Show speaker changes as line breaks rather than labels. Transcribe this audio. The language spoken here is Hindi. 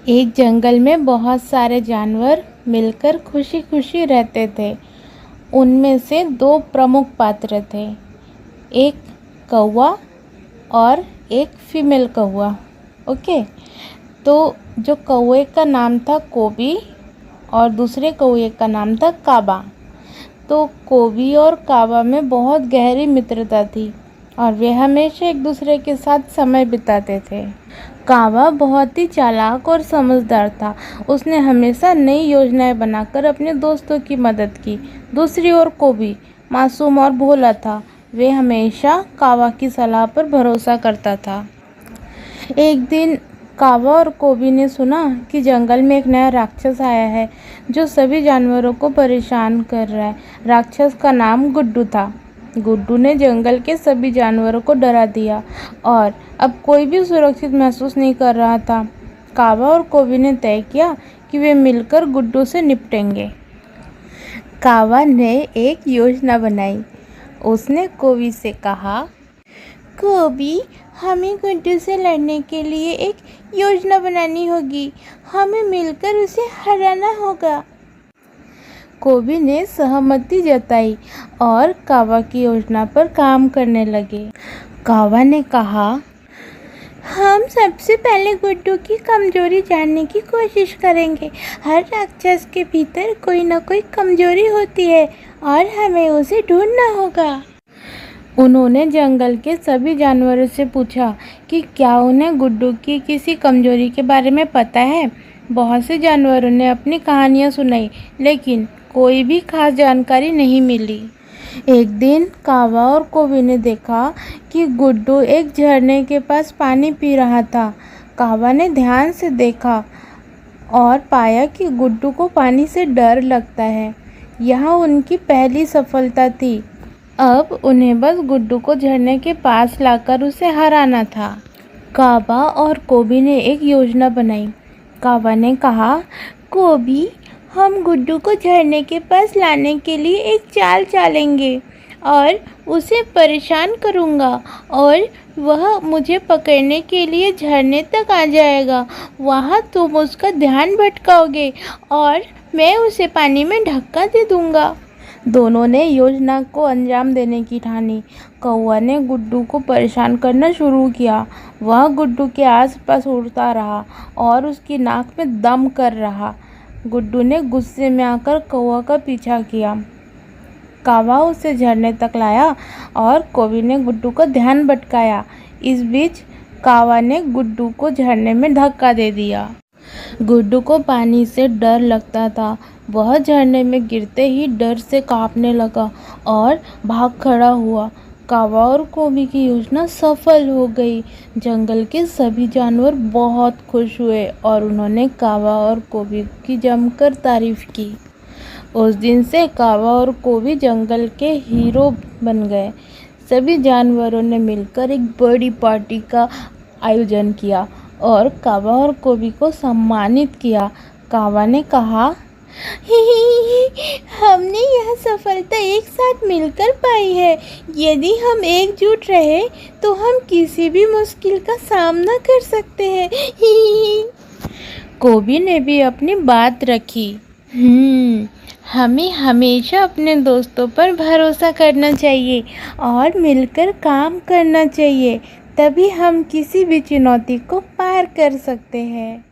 एक जंगल में बहुत सारे जानवर मिलकर खुशी खुशी रहते थे। उनमें से दो प्रमुख पात्र थे, एक कौवा और एक फीमेल कौवा। ओके, तो जो कौवे का नाम था कोबी और दूसरे कौवे का नाम था काबा। तो कोबी और काबा में बहुत गहरी मित्रता थी और वे हमेशा एक दूसरे के साथ समय बिताते थे। काबा बहुत ही चालाक और समझदार था। उसने हमेशा नई योजनाएं बनाकर अपने दोस्तों की मदद की। दूसरी ओर कोबी मासूम और भोला था। वे हमेशा काबा की सलाह पर भरोसा करता था। एक दिन काबा और कोबी ने सुना कि जंगल में एक नया राक्षस आया है जो सभी जानवरों को परेशान कर रहा है। राक्षस का नाम गुड्डू था। गुड्डू ने जंगल के सभी जानवरों को डरा दिया और अब कोई भी सुरक्षित महसूस नहीं कर रहा था। काबा और कोबी ने तय किया कि वे मिलकर गुड्डू से निपटेंगे। काबा ने एक योजना बनाई। उसने कोबी से कहा, कोबी, हमें गुड्डू से लड़ने के लिए एक योजना बनानी होगी। हमें मिलकर उसे हराना होगा। कोबी ने सहमति जताई और काबा की योजना पर काम करने लगे। काबा ने कहा, हम सबसे पहले गुड्डू की कमजोरी जानने की कोशिश करेंगे। हर राक्षस के भीतर कोई न कोई कमजोरी होती है और हमें उसे ढूंढना होगा। उन्होंने जंगल के सभी जानवरों से पूछा कि क्या उन्हें गुड्डू की किसी कमजोरी के बारे में पता है। बहुत से जानवरों ने अपनी कहानियां सुनाई, लेकिन कोई भी खास जानकारी नहीं मिली। एक दिन काबा और कोबी ने देखा कि गुड्डू एक झरने के पास पानी पी रहा था। काबा ने ध्यान से देखा और पाया कि गुड्डू को पानी से डर लगता है। यह उनकी पहली सफलता थी। अब उन्हें बस गुड्डू को झरने के पास लाकर उसे हराना था। काबा और कोबी ने एक योजना बनाई। काबा ने कहा, कोबी, हम गुड्डू को झरने के पास लाने के लिए एक चाल चालेंगे और उसे परेशान करूँगा और वह मुझे पकड़ने के लिए झरने तक आ जाएगा। वहाँ तुम उसका ध्यान भटकाओगे और मैं उसे पानी में धक्का दे दूँगा। दोनों ने योजना को अंजाम देने की ठानी। कौवा ने गुड्डू को परेशान करना शुरू किया। वह गुड्डू के आसपास उड़ता रहा और उसकी नाक में दम कर रहा। गुड्डू ने गुस्से में आकर कौवा का पीछा किया। काबा उसे झरने तक लाया और कोबी ने गुड्डू का ध्यान भटकाया। इस बीच काबा ने गुड्डू को झरने में धक्का दे दिया। गुड्डू को पानी से डर लगता था। वह झरने में गिरते ही डर से कांपने लगा और भाग खड़ा हुआ। काबा और कोबी की योजना सफल हो गई। जंगल के सभी जानवर बहुत खुश हुए और उन्होंने काबा और कोबी की जमकर तारीफ की। उस दिन से काबा और कोबी जंगल के हीरो बन गए। सभी जानवरों ने मिलकर एक बड़ी पार्टी का आयोजन किया और काबा और कोबी को सम्मानित किया। काबा ने कहा, हमने यह सफलता एक साथ मिलकर पाई है। यदि हम एकजुट रहे तो हम किसी भी मुश्किल का सामना कर सकते हैं। कोबी ने भी अपनी बात रखी। हमें हमेशा अपने दोस्तों पर भरोसा करना चाहिए और मिलकर काम करना चाहिए। तभी हम किसी भी चुनौती को पार कर सकते हैं।